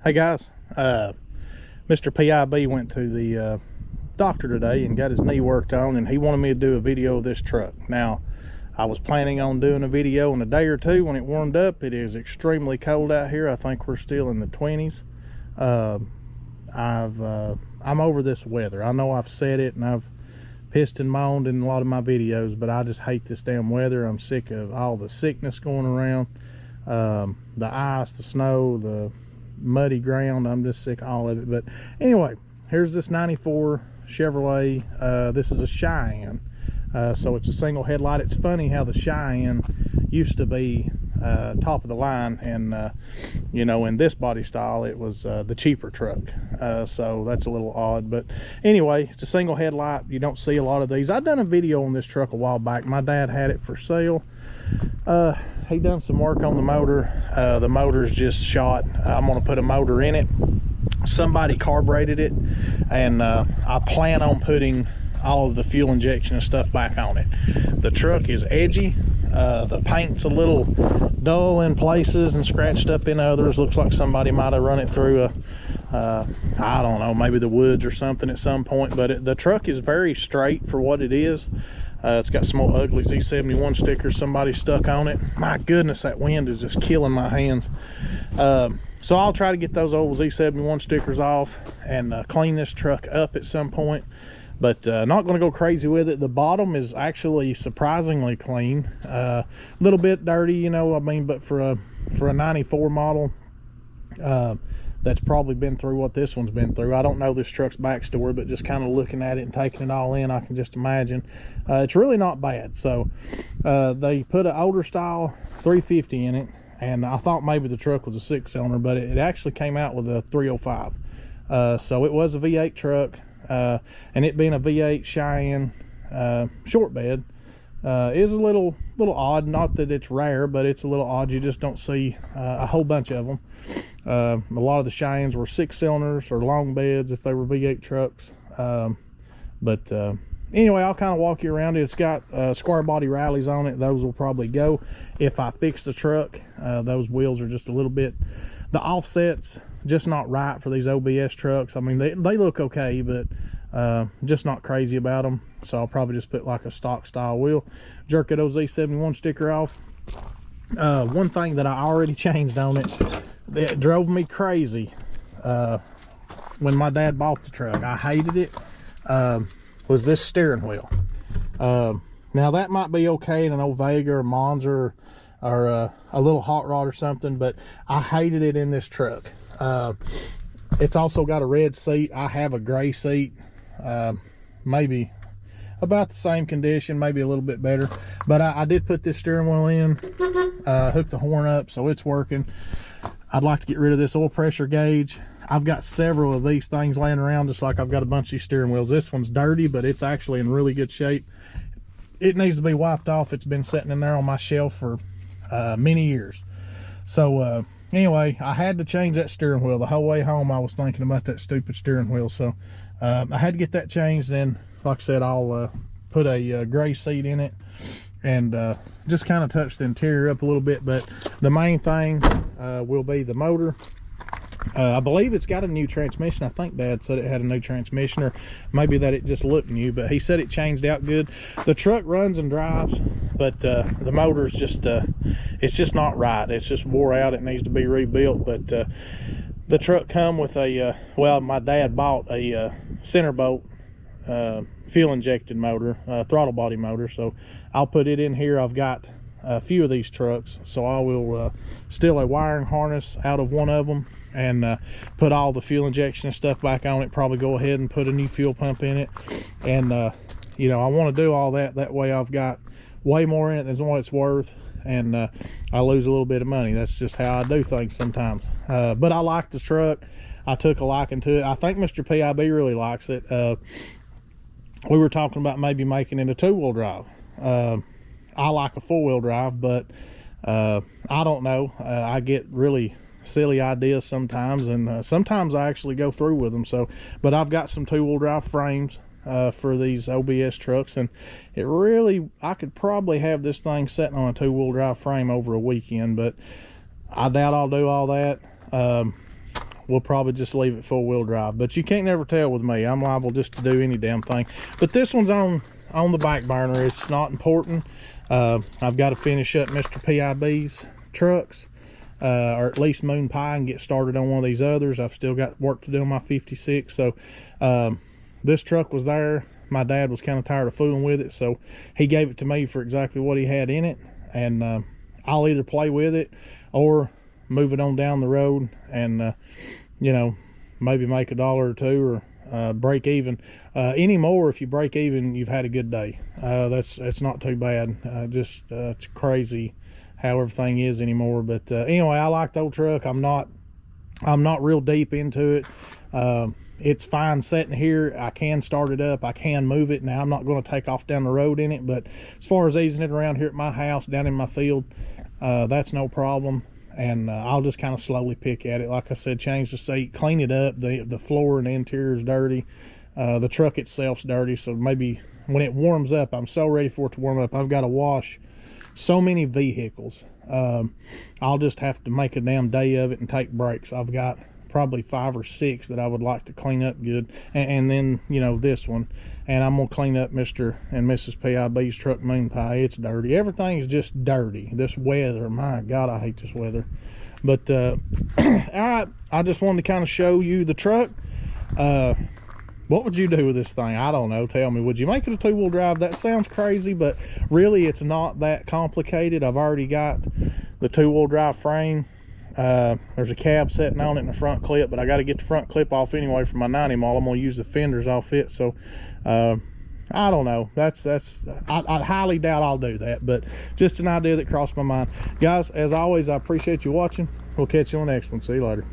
Hey guys, Mr. PIB went to the doctor today and got his knee worked on, and he wanted me to do a video of this truck. Now, I was planning on doing a video in a day or two when it warmed up. It is extremely cold out here. I think we're still in the 20s. I'm over this weather. I know I've said it and I've pissed and moaned in a lot of my videos, but I just hate this damn weather. I'm sick of all the sickness going around, the ice, the snow, the muddy ground. I'm just sick of all of it. But anyway, here's this 94 Chevrolet. This is a Cheyanne, so it's a single headlight. It's funny how the Cheyanne used to be top of the line, and you know, in this body style it was the cheaper truck, so that's a little odd. But anyway, it's a single headlight. You don't see a lot of these. I've done a video on this truck a while back. My dad had it for sale. He done some work on the motor. The motor's just shot. I'm gonna put a motor in it. Somebody carbureted it, and I plan on putting all of the fuel injection and stuff back on it. The truck is edgy. The paint's a little dull in places and scratched up in others. Looks like somebody might have run it through I don't know, maybe the woods or something at some point. But the truck is very straight for what it is. It's got some old ugly Z71 stickers somebody stuck on it. My goodness, that wind is just killing my hands. So I'll try to get those old Z71 stickers off and clean this truck up at some point. But not going to go crazy with it. The bottom is actually surprisingly clean. A little bit dirty, you know, I mean, but for a 94 model, that's probably been through what this one's been through. I don't know this truck's backstory, but just kind of looking at it and taking it all in, I can just imagine. It's really not bad. So they put an older style 350 in it, and I thought maybe the truck was a 6-cylinder, but it actually came out with a 305. So it was a V8 truck. And it being a V8 Cheyanne short bed is a little odd. Not that it's rare, but it's a little odd. You just don't see a whole bunch of them. A lot of the Cheyennes were 6-cylinders or long beds if they were V8 trucks. But anyway, I'll kind of walk you around it. It's got square body rallies on it. Those will probably go if I fix the truck. Those wheels are just a little bit, the offsets just not right for these OBS trucks. I mean, they look okay, but just not crazy about them. So I'll probably just put like a stock style wheel. Jerk that Z71 sticker off. One thing that I already changed on it that drove me crazy when my dad bought the truck, I hated it, was this steering wheel. Now that might be okay in an old Vega or Monza or a little hot rod or something, but I hated it in this truck. It's also got a red seat. I have a gray seat, maybe about the same condition, maybe a little bit better, but I did put this steering wheel in, hooked the horn up, so it's working. I'd like to get rid of this oil pressure gauge. I've got several of these things laying around, just like I've got a bunch of these steering wheels. This one's dirty, but it's actually in really good shape. It needs to be wiped off. It's been sitting in there on my shelf for many years. So anyway, I had to change that steering wheel. The whole way home I was thinking about that stupid steering wheel. So I had to get that changed. Then, like I said, I'll put a gray seat in it and just kind of touch the interior up a little bit. But the main thing will be the motor. I believe it's got a new transmission. I think Dad said it had a new transmission, or maybe that it just looked new, but he said it changed out good. The truck runs and drives, but the motor is just it's just not right. It's just wore out. It needs to be rebuilt. But the truck come with a well, my dad bought a center bolt fuel injected motor, throttle body motor, so I'll put it in here. I've got a few of these trucks, so I will steal a wiring harness out of one of them and put all the fuel injection and stuff back on it. Probably go ahead and put a new fuel pump in it, and you know, I want to do all that. That way I've got way more in it than what it's worth, and I lose a little bit of money. That's just how I do things sometimes. But I like the truck. I took a liking to it. I think Mr. PIB really likes it. We were talking about maybe making it a 2-wheel drive. I like a 4-wheel drive, but I don't know. I get really silly ideas sometimes, and sometimes I actually go through with them. So, but I've got some 2-wheel drive frames for these OBS trucks, and it really, I could probably have this thing sitting on a 2-wheel drive frame over a weekend, but I doubt I'll do all that. we'll probably just leave it four-wheel drive. But you can't never tell with me. I'm liable just to do any damn thing. But this one's on the back burner. It's not important. I've got to finish up Mr. PIB's trucks, or at least Moon Pie, and get started on one of these others. I've still got work to do on my 56. So this truck was there. My dad was kind of tired of fooling with it, so he gave it to me for exactly what he had in it. And I'll either play with it or move it on down the road and you know, maybe make $1 or $2 or break even. Anymore, if you break even, you've had a good day. That's not too bad. Just it's crazy how everything is anymore. But anyway, I like the old truck. I'm not real deep into it. It's fine sitting here. I can start it up, I can move it. Now I'm not going to take off down the road in it, but as far as easing it around here at my house, down in my field, that's no problem. And I'll just kind of slowly pick at it. Like I said, change the seat, clean it up. The floor and the interior is dirty. The truck itself's dirty, so maybe when it warms up, I'm so ready for it to warm up. I've got to wash so many vehicles. I'll just have to make a damn day of it and take breaks. I've got probably 5 or 6 that I would like to clean up good, and then, you know, this one. And I'm gonna clean up Mr. and Mrs. PIB's truck, Moon Pie. It's dirty. Everything's just dirty. This weather, my God, I hate this weather. But all right, I just wanted to kind of show you the truck. What would you do with this thing? I don't know. Tell me, would you make it a 2-wheel drive? That sounds crazy, but really it's not that complicated. I've already got the 2-wheel drive frame. There's a cab sitting on it in the front clip, but I got to get the front clip off anyway for my 90 mile. I'm going to use the fenders off it. So I don't know. I highly doubt I'll do that, but just an idea that crossed my mind. Guys, as always, I appreciate you watching. We'll catch you on the next one. See you later.